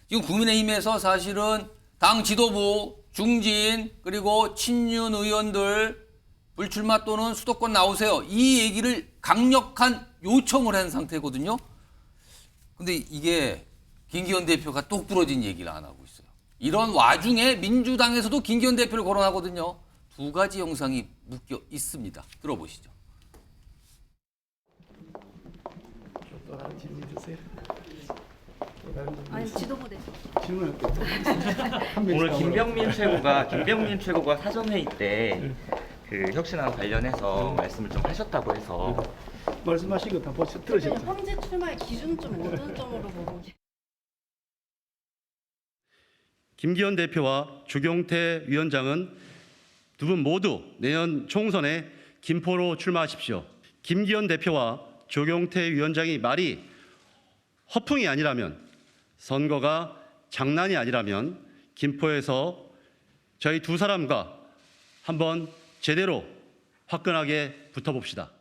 지금 국민의힘에서 사실은 당 지도부, 중진, 그리고 친윤 의원들 불출마 또는 수도권 나오세요. 이 얘기를 강력한 요청을 한 상태거든요. 근데 이게 김기현 대표가 똑 부러진 얘기를 안 하고 있어요. 이런 와중에 민주당에서도 김기현 대표를 거론하거든요. 두 가지 영상이 묶여 있습니다. 들어보시죠. 질문 주세요. 아니 지도부 대 오늘 김병민 최고가 사전회의 때 그 혁신안 관련해서 말씀을 좀 하셨다고 해서 말씀하신 거 다 들으셨죠? 황제 출마의 기준점 어떤 점으로 보고 김기현 대표와 조경태 위원장은 두 분 모두 내년 총선에 김포로 출마하십시오. 김기현 대표와 조경태 위원장이 말이 허풍이 아니라면, 선거가 장난이 아니라면 김포에서 저희 두 사람과 한번 제대로 화끈하게 붙어봅시다.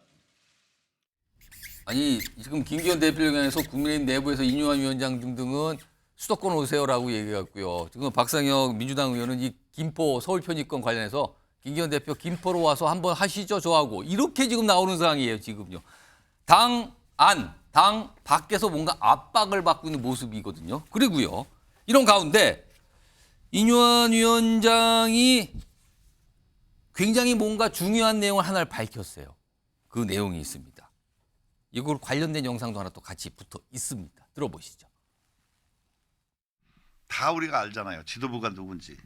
아니 지금 김기현 대표를 향해서 국민의힘 내부에서 이뇨한 위원장 등등은 수도권 오세요라고 얘기했고요. 지금 박상혁 민주당 의원은 이 김포 서울 편입권 관련해서 김기현 대표 김포로 와서 한번 하시죠 저하고 이렇게 지금 나오는 상황이에요 지금요. 당 밖에서 뭔가 압박을 받고 있는 모습이거든요. 그리고요. 이런 가운데 이뇨한 위원장이 굉장히 뭔가 중요한 내용을 하나를 밝혔어요. 그 내용이 있습니다. 이걸 관련된 영상도 하나 또 같이 붙어 있습니다. 들어보시죠. 다 우리가 알잖아요. 지도부가 누군지.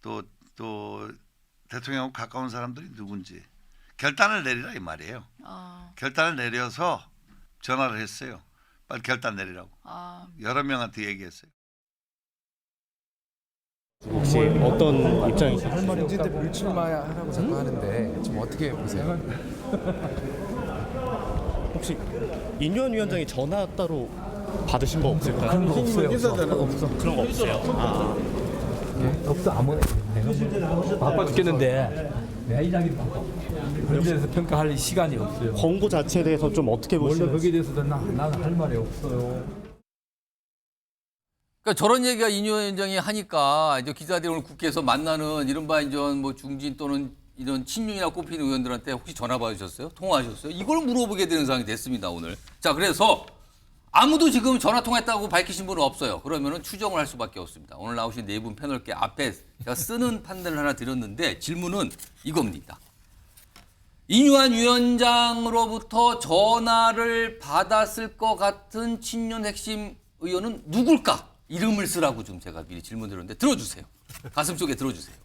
또 대통령하고 가까운 사람들이 누군지. 결단을 내리라 이 말이에요. 결단을 내려서 전화를 했어요. 빨리 결단 내리라고. 여러 명한테 얘기했어요. 혹시 어떤 입장이세요? 중진대 불출마하라고 자꾸 하는데 좀 어떻게 보세요? 혹시 인유한 위원장이 전화 따로 받으신 거 없을까요? 그런 거 없어요. 없어. 그런 거 없어요. 없어 아무나 내가 바빠 죽겠는데 내가 일하기 바빠. 그런 데서 평가할 시간이 없어요. 권고 자체에 대해서 좀 어떻게 원래 보시나요? 거기에 대해서도 나는 할 말이 없어요. 그러니까 저런 얘기가 이뇨한 위원장이 하니까 이제 기자들이 오늘 국회에서 만나는 이른바 이제 뭐 중진 또는 이런 친윤이나 꼽히는 의원들한테 혹시 전화 받으셨어요? 통화하셨어요? 이걸 물어보게 되는 상황이 됐습니다 오늘. 자 그래서 아무도 지금 전화 통화했다고 밝히신 분은 없어요. 그러면은 추정을 할 수밖에 없습니다. 오늘 나오신 네 분 패널께 앞에 제가 쓰는 판단을 하나 드렸는데 질문은 이겁니다. 이뇨한 위원장으로부터 전화를 받았을 것 같은 친윤 핵심 의원은 누굴까? 이름을 쓰라고 좀 제가 미리 질문드렸는데 들어주세요. 가슴 속에 들어주세요.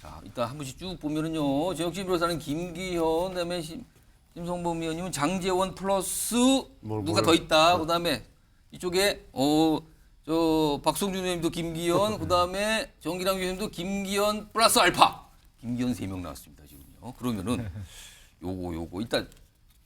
자, 이따 한 번씩 쭉 보면은요. 정혁진 변호사는 김기현, 그다음에 심성범 의원님은 장제원 플러스 누가 더 있다. 그다음에 이쪽에 저 박성준 의원님도 김기현, 그다음에 정기랑 의원님도 김기현 플러스 알파. 김기현 3명 나왔습니다 지금요. 그러면은 요거 일단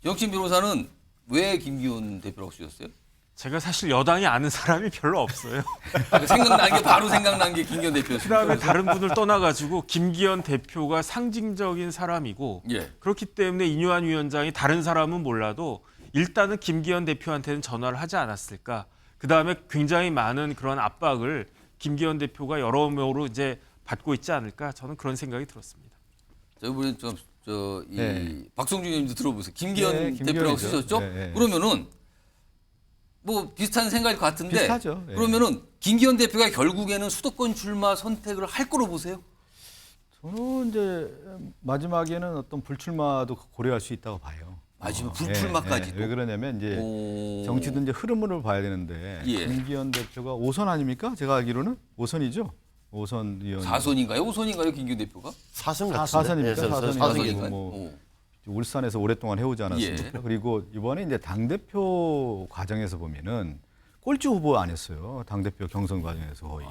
정혁진 변호사는 왜 김기현 대표라고 쓰셨어요? 제가 사실 여당이 아는 사람이 별로 없어요. 바로 생각난 게 김기현 대표였습니다. 그다음에 다른 분을 떠나가지고 김기현 대표가 상징적인 사람이고 예. 그렇기 때문에 이뇨한 위원장이 다른 사람은 몰라도 일단은 김기현 대표한테는 전화를 하지 않았을까. 그다음에 굉장히 많은 그런 압박을 김기현 대표가 여러모로 이제 받고 있지 않을까. 저는 그런 생각이 들었습니다. 저번에 박성준 의원님도 들어보세요. 김기현 대표라고 쓰셨죠? 그러면은 뭐 비슷한 생각일 것 같은데 비슷하죠. 그러면은 김기현 대표가 결국에는 수도권 출마 선택을 할 거로 보세요? 저는 이제 마지막에는 어떤 불출마도 고려할 수 있다고 봐요. 마지막 불출마까지도. 왜 그러냐면 이제 정치도 이제 흐름을 봐야 되는데 김기현 대표가 5선 아닙니까? 제가 알기로는 5선이죠. 5선 의원. 4선인가요? 5선인가요? 김기현 대표가? 4선 같은데. 4선입니까? 4선인가요? 뭐 울산에서 오랫동안 해오지 않았습니까? 그리고 이번에 이제 당대표 과정에서 보면은 꼴찌 후보 아니었어요. 당대표 경선 과정에서 거의.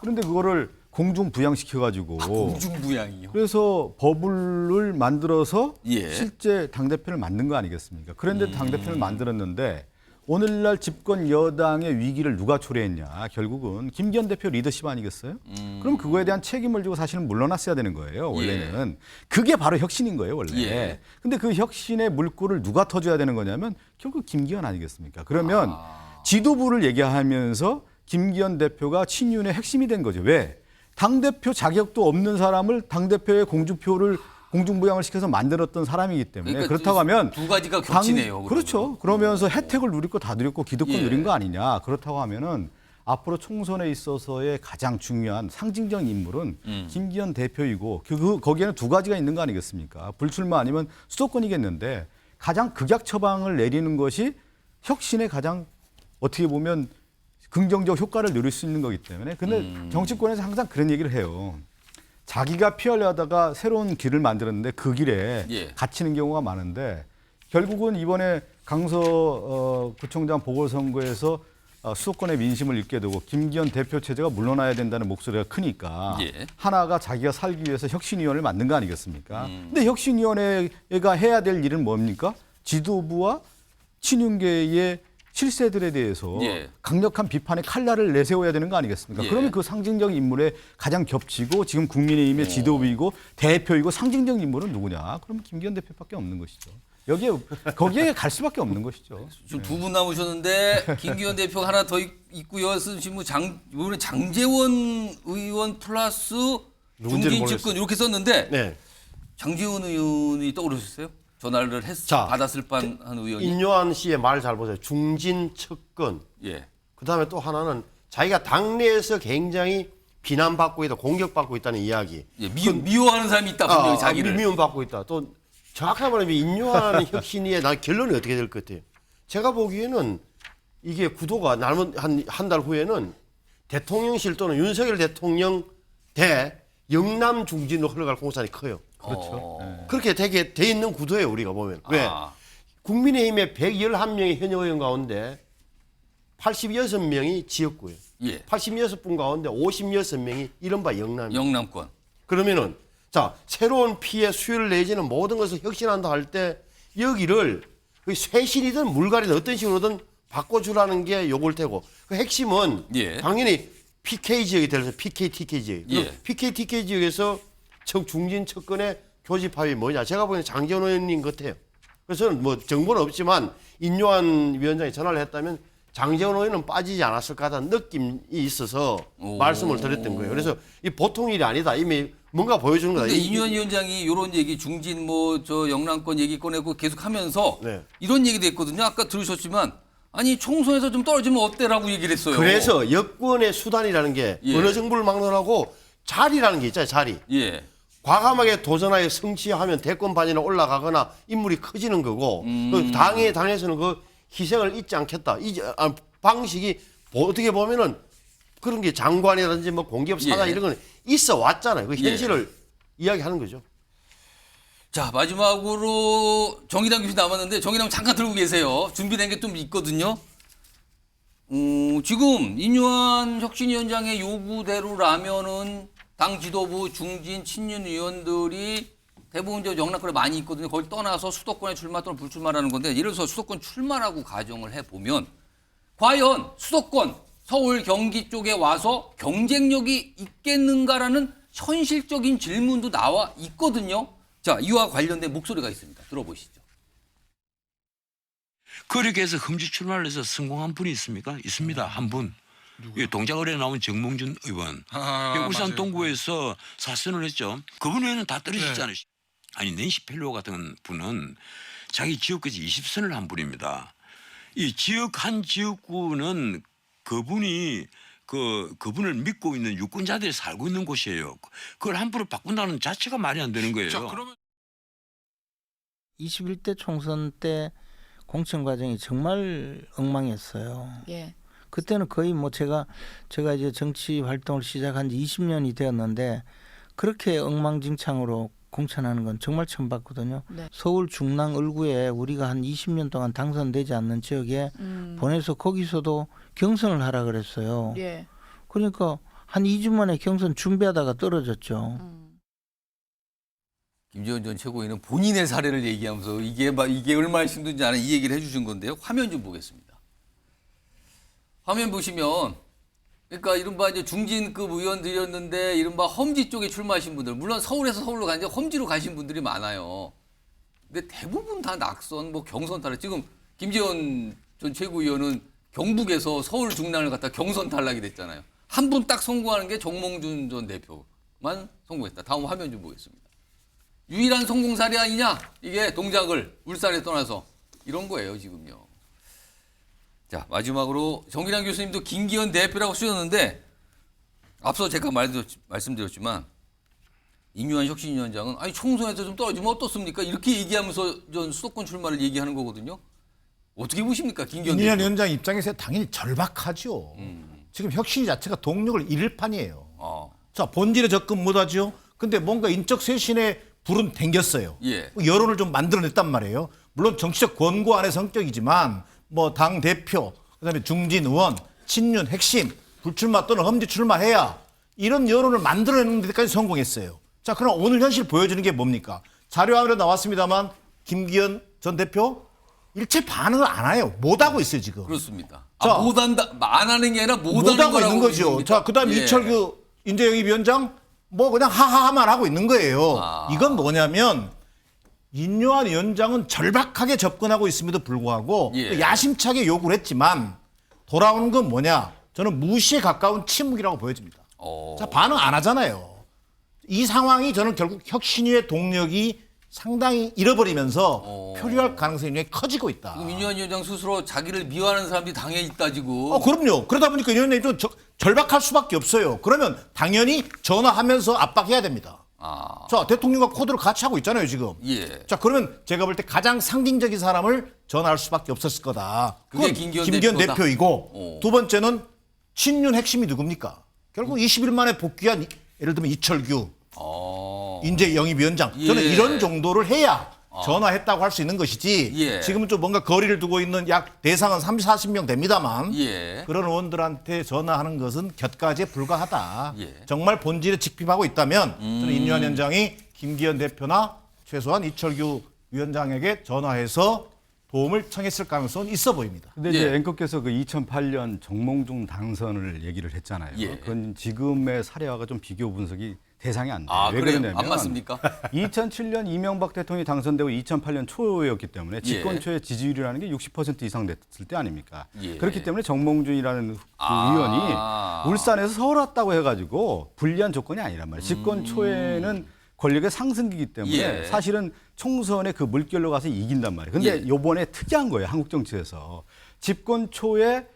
그런데 그거를 공중 부양시켜가지고. 공중 부양이요? 그래서 버블을 만들어서 예. 실제 당대표를 만든 거 아니겠습니까? 그런데 당대표를 만들었는데 오늘날 집권 여당의 위기를 누가 초래했냐? 결국은 김기현 대표 리더십 아니겠어요? 그럼 그거에 대한 책임을 지고 사실은 물러났어야 되는 거예요. 원래는. 예. 그게 바로 혁신인 거예요. 원래. 예. 근데 그 혁신의 물꼬를 누가 터줘야 되는 거냐면 결국 김기현 아니겠습니까? 그러면 지도부를 얘기하면서 김기현 대표가 친윤의 핵심이 된 거죠. 왜? 당대표 자격도 없는 사람을 당대표의 공중부양을 시켜서 만들었던 사람이기 때문에 그러니까 그렇다고 하면 두 가지가 겹치네요. 그렇죠. 그러면서 혜택을 누릴 거 다 누렸고 기득권 예. 누린 거 아니냐. 그렇다고 하면은 앞으로 총선에 있어서의 가장 중요한 상징적 인물은 김기현 대표이고 거기에는 두 가지가 있는 거 아니겠습니까? 불출마 아니면 수도권이겠는데 가장 극약 처방을 내리는 것이 혁신의 가장 어떻게 보면 긍정적 효과를 누릴 수 있는 거기 때문에 근데 정치권에서 항상 그런 얘기를 해요. 자기가 피하려다가 새로운 길을 만들었는데 그 길에 예. 갇히는 경우가 많은데 결국은 이번에 강서 구청장 보궐선거에서 수도권의 민심을 읽게 되고 김기현 대표 체제가 물러나야 된다는 목소리가 크니까 예. 하나가 자기가 살기 위해서 혁신위원회를 만든 거 아니겠습니까? 근데 혁신위원회가 해야 될 일은 뭡니까? 지도부와 친윤계의 실세들에 대해서 예. 강력한 비판의 칼날을 내세워야 되는 거 아니겠습니까? 예. 그러면 그 상징적 인물에 가장 겹치고 지금 국민의힘의 지도부이고 대표이고 상징적 인물은 누구냐? 그러면 김기현 대표밖에 없는 것이죠. 거기에 갈 수밖에 없는 것이죠. 지금 두 분 남으셨는데 김기현 대표가 하나 더 있고요. 쓰신 분 이번에 장제원 의원 플러스 중진 측근 이렇게 썼는데 네. 장제원 의원이 떠오르셨어요? 전화를 받았을 뻔한 의원이. 인요한 씨의 말 잘 보세요. 중진 측근. 예. 그다음에 또 하나는 자기가 당내에서 굉장히 비난받고 있다, 공격받고 있다는 이야기. 예, 미워하는 사람이 있다 분명히 자기를. 미움받고 있다. 또 정확하게 말하면 인요한 혁신위의 나 결론이 어떻게 될 것 같아요? 제가 보기에는 이게 구도가 남은 한 달 후에는 대통령실 또는 윤석열 대통령 대 영남 중진으로 흘러갈 공산이 커요. 그렇죠. 그렇게 되게 돼 있는 구도예요, 우리가 보면. 왜? 국민의힘의 111명의 현역 의원 가운데 86명이 지역구예요. 예. 86분 가운데 56명이 이른바 영남권. 그러면은 자, 새로운 피해 수요를 내지는 모든 것을 혁신한다 할 때 여기를 쇄신이든 물갈이든 어떤 식으로든 바꿔주라는 게 요구일 테고 그 핵심은 예. 당연히 PK 지역이 되어서 PK, TK 지역. 예. PK, TK 지역에서 중진 측근의 교집합이 뭐냐. 제가 보기에는 장제원 의원님 같아요. 그래서 저는 뭐 정보는 없지만 인요한 위원장이 전화를 했다면 장제원 의원은 빠지지 않았을 거라는 느낌이 있어서 말씀을 드렸던 거예요. 그래서 이 보통 일이 아니다. 이미 뭔가 보여주는 거다. 근데 인요한 위원장이 이런 얘기 중진 저 영남권 얘기 꺼내고 계속 하면서 네. 이런 얘기도 했거든요. 아까 들으셨지만 아니 총선에서 좀 떨어지면 어때라고 얘기를 했어요. 그래서 여권의 수단이라는 게 예. 어느 정부를 막론하고 자리라는 게 있잖아요. 자리. 예. 과감하게 도전하여 성취하면 대권 반열에 올라가거나 인물이 커지는 거고 그 당에서는 그 희생을 잊지 않겠다. 방식이 어떻게 보면은 그런 게 장관이라든지 뭐 공기업 사장 예. 이런 건 있어 왔잖아요. 그 현실을 이야기하는 거죠. 자, 마지막으로 정의당 교수 남았는데 정의당 잠깐 들고 계세요. 준비된 게 좀 있거든요. 지금 인요한 혁신위원장의 요구대로라면은 당 지도부 중진 친윤 의원들이 대부분 영남권에 많이 있거든요. 거기 떠나서 수도권에 출마 또는 불출마라는 건데 예를 들어서 수도권 출마라고 가정을 해보면 과연 수도권 서울 경기 쪽에 와서 경쟁력이 있겠는가라는 현실적인 질문도 나와 있거든요. 자, 이와 관련된 목소리가 있습니다. 들어보시죠. 그렇게 해서 험지 출마를 해서 성공한 분이 있습니까? 있습니다. 한 분. 동작을에 나온 정몽준 의원. 울산 맞아요. 동구에서 사선을 했죠. 그분 외에는 다 떨어졌잖아요. 아니 낸시 펠로우 같은 분은 자기 지역까지 20선을 한 분입니다. 이 지역 한 지역구는 그분이 그분을 믿고 있는 유권자들이 살고 있는 곳이에요. 그걸 함부로 바꾼다는 자체가 말이 안 되는 거예요. 자, 그러면 21대 총선 때 공천 과정이 정말 엉망이었어요. 예. 그때는 거의 뭐 제가 이제 정치 활동을 시작한 지 20년이 되었는데 그렇게 엉망진창으로 공천하는 건 정말 처음 봤거든요. 네. 서울 중랑 을구에 우리가 한 20년 동안 당선되지 않는 지역에 보내서 거기서도 경선을 하라 그랬어요. 예. 그러니까 한 2주 만에 경선 준비하다가 떨어졌죠. 김재원 전 최고위는 본인의 사례를 얘기하면서 이게 얼마나 힘든지 아는 이 얘기를 해주신 건데요. 화면 좀 보겠습니다. 화면 보시면 그러니까 이른바 이제 중진급 의원들이었는데 이른바 험지 쪽에 출마하신 분들 물론 서울에서 서울로 가는데 험지로 가신 분들이 많아요. 근데 대부분 다 낙선 뭐 경선 탈락. 지금 김재원 전 최고위원은 경북에서 서울 중랑을 갖다 경선 탈락이 됐잖아요. 한 분 딱 성공하는 게 정몽준 전 대표만 성공했다. 다음 화면 좀 보겠습니다. 유일한 성공 사례 아니냐? 이게 동작을 울산에 떠나서 이런 거예요, 지금요. 자, 마지막으로 정기란 교수님도 김기현 대표라고 쓰셨는데 앞서 제가 말씀드렸지만 임요한 혁신위원장은 아니 총선에서 좀 떨어지면 어떻습니까? 이렇게 얘기하면서 전 수도권 출마를 얘기하는 거거든요. 어떻게 보십니까? 김기현 대표. 임요한 위원장 입장에서 당연히 절박하죠. 지금 혁신위 자체가 동력을 잃을 판이에요. 자, 본질에 접근 못하죠. 근데 뭔가 인적 쇄신에 불은 댕겼어요. 예. 여론을 좀 만들어냈단 말이에요. 물론 정치적 권고안의 성격이지만 뭐 당 대표, 그다음에 중진 의원, 친윤 핵심, 불출마 또는 험지 출마해야 이런 여론을 만들어내는 데까지 성공했어요. 자, 그럼 오늘 현실 보여주는 게 뭡니까? 자료화면에 나왔습니다만 김기현 전 대표 일체 반응을 안 해요. 못 하고 있어요 지금. 그렇습니다. 자, 못한다, 안 하는 게 아니라 못 못하는 하고 있는 거죠. 자, 그다음에 예. 이철규 인재영입위원장 뭐 그냥 하하하만 하고 있는 거예요. 이건 뭐냐면 인요한 위원장은 절박하게 접근하고 있음에도 불구하고 예. 야심차게 요구를 했지만 돌아오는 건 뭐냐? 저는 무시에 가까운 침묵이라고 보여집니다. 자, 반응 안 하잖아요. 이 상황이 저는 결국 혁신위의 동력이 상당히 잃어버리면서 표류할 가능성이 굉장히 커지고 있다. 지금 인요한 위원장 스스로 자기를 미워하는 사람들이 당에 있다 지금. 그럼요. 그러다 보니까 이런 얘기 좀 절박할 수밖에 없어요. 그러면 당연히 전화하면서 압박해야 됩니다. 자, 대통령과 코드를 같이 하고 있잖아요, 지금. 예. 자, 그러면 제가 볼 때 가장 상징적인 사람을 전화할 수밖에 없었을 거다. 그게 그건 김기현 대표다. 대표이고 두 번째는 친윤 핵심이 누굽니까? 결국 20일 만에 복귀한 예를 들면 이철규 인재영입위원장. 저는 예. 이런 정도를 해야 전화했다고 할 수 있는 것이지 예. 지금은 좀 뭔가 거리를 두고 있는 약 대상은 30, 40명 됩니다만 예. 그런 의원들한테 전화하는 것은 곁가지에 불과하다. 예. 정말 본질에 직핍하고 있다면 저는 인요한 위원장이 김기현 대표나 최소한 이철규 위원장에게 전화해서 도움을 청했을 가능성은 있어 보입니다. 근데 이제 앵커께서 그 2008년 정몽준 당선을 얘기를 했잖아요. 예. 그건 지금의 사례와가 좀 비교 분석이 대상이 안 돼요. 왜 그래요? 그러냐면 안 맞습니까? 2007년 이명박 대통령이 당선되고 2008년 초였기 때문에 집권 초의 지지율이라는 게 60% 이상 됐을 때 아닙니까? 예. 그렇기 때문에 정몽준이라는 그 의원이 울산에서 서울 왔다고 해가지고 불리한 조건이 아니란 말이에요. 집권 초에는 권력의 상승기이기 때문에 예. 사실은 총선에 그 물결로 가서 이긴단 말이에요. 근데 이번에 특이한 거예요. 한국 정치에서. 집권 초에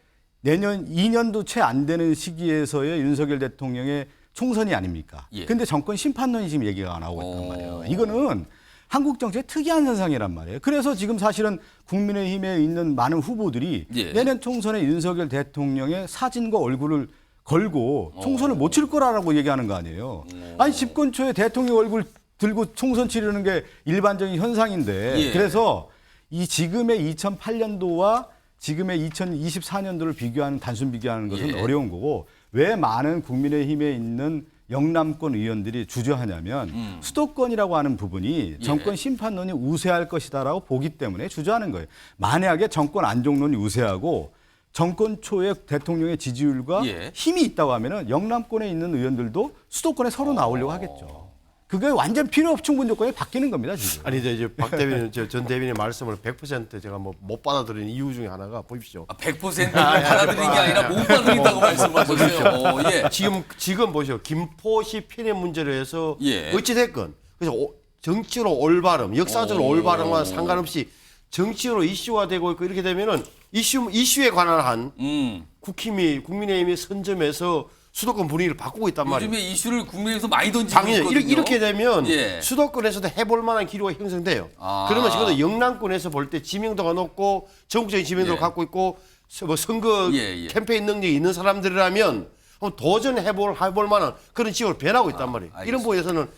내년 2년도 채 안 되는 시기에서의 윤석열 대통령의 총선이 아닙니까? 예. 근데 정권 심판론이 지금 얘기가 나오고 있단 말이에요. 이거는 한국 정치의 특이한 현상이란 말이에요. 그래서 지금 사실은 국민의힘에 있는 많은 후보들이 예. 내년 총선에 윤석열 대통령의 사진과 얼굴을 걸고 총선을 못 칠 거라고 얘기하는 거 아니에요. 아니 집권 초에 대통령 얼굴 들고 총선 치르는 게 일반적인 현상인데 예. 그래서 이 지금의 2008년도와 지금의 2024년도를 비교하는 단순 비교하는 것은 예. 어려운 거고 왜 많은 국민의힘에 있는 영남권 의원들이 주저하냐면 수도권이라고 하는 부분이 정권 심판론이 우세할 것이다라고 보기 때문에 주저하는 거예요. 만약에 정권 안정론이 우세하고 정권 초에 대통령의 지지율과 힘이 있다고 하면은 영남권에 있는 의원들도 수도권에 서로 나오려고 하겠죠. 그게 완전 필요 충분 조건이 바뀌는 겁니다, 지금. 아니 이제 박 대변인 전 대변인의 말씀을 100% 제가 뭐 못 받아들이는 이유 중에 하나가 보십시오. 100% 받아들이는 게 아니라 못 받아들인다고 말씀하셨어요. 지금 보시오. 김포시 피해 문제로 해서 예. 어찌 됐건 그래서 정치로 올바름, 역사적으로 올바름과 상관없이 정치로 이슈화되고 있고 이렇게 되면은 이슈에 관한 한 국민의힘이 선점해서 수도권 분위기를 바꾸고 있단 말이에요. 요즘에 이슈를 국민에서 많이 던지고 당연히 있거든요. 이렇게 되면 예. 수도권에서도 해볼 만한 기류가 형성돼요. 그러면 지금 영남권에서 볼 때 지명도가 높고 전국적인 지명도를 갖고 있고 뭐 선거 캠페인 능력이 있는 사람들이라면 도전해볼 만한 그런 지역으로 변하고 있단 말이에요. 이런 부분에서는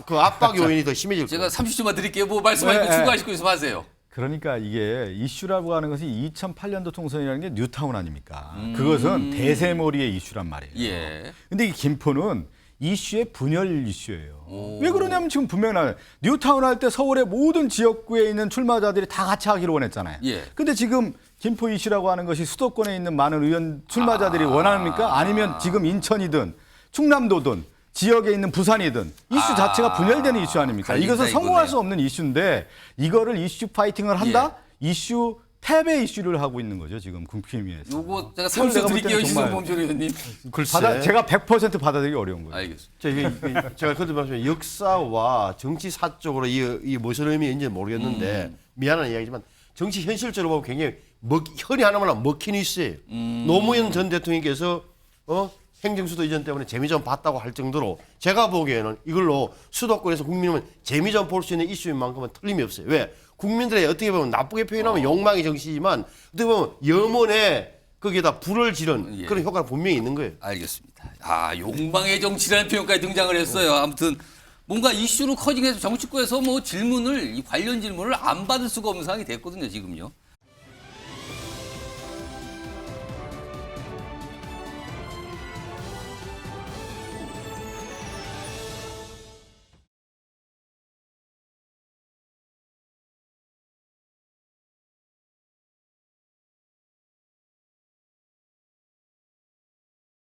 그 압박 요인이 더 심해질 거예요. 제가 30초만 드릴게요. 뭐 말씀하시고 추가하실 거 있으면 하세요. 그러니까 이게 이슈라고 하는 것이 2008년도 총선이라는 게 뉴타운 아닙니까? 그것은 대세머리의 이슈란 말이에요. 예. 근데 이 김포는 이슈의 분열 이슈예요. 왜 그러냐면 지금 분명히 나와요. 뉴타운 할 때 서울의 모든 지역구에 있는 출마자들이 다 같이 하기로 원했잖아요. 예. 근데 지금 김포 이슈라고 하는 것이 수도권에 있는 많은 의원 출마자들이 원합니까? 아니면 지금 인천이든 충남도든 지역에 있는 부산이든 이슈 자체가 분열되는 이슈 아닙니까? 이것은 성공할 수 없는 이슈인데 이거를 이슈 파이팅을 한다? 이슈 패배 이슈를 하고 있는 거죠 지금 국힘위에서. 요거 제가 그걸 삼수 내가 볼 드릴게요, 때는 정말 이승범 의원님. 제가 100% 받아들이기 어려운 거예요. 알겠습니다. 제가 그때 말씀드린 역사와 정치 사적으로 이 무슨 의미인지 모르겠는데 미안한 이야기지만 정치 현실적으로 보면 굉장히 혈이 하나만 먹힌 이슈예요. 노무현 전 대통령께서 행정수도 이전 때문에 재미점 봤다고 할 정도로 제가 보기에는 이걸로 수도권에서 국민은 재미점 볼 수 있는 이슈인 만큼은 틀림이 없어요. 왜? 국민들의 어떻게 보면 나쁘게 표현하면 욕망의 정치지만 어떻게 보면 염원에 거기에다 불을 지른 그런 효과가 분명히 있는 거예요. 알겠습니다. 아, 욕망의 정치라는 표현까지 등장을 했어요. 아무튼 뭔가 이슈로 커지면서 정치권에서 뭐 질문을 이 관련 질문을 안 받을 수가 없는 상황이 됐거든요, 지금요.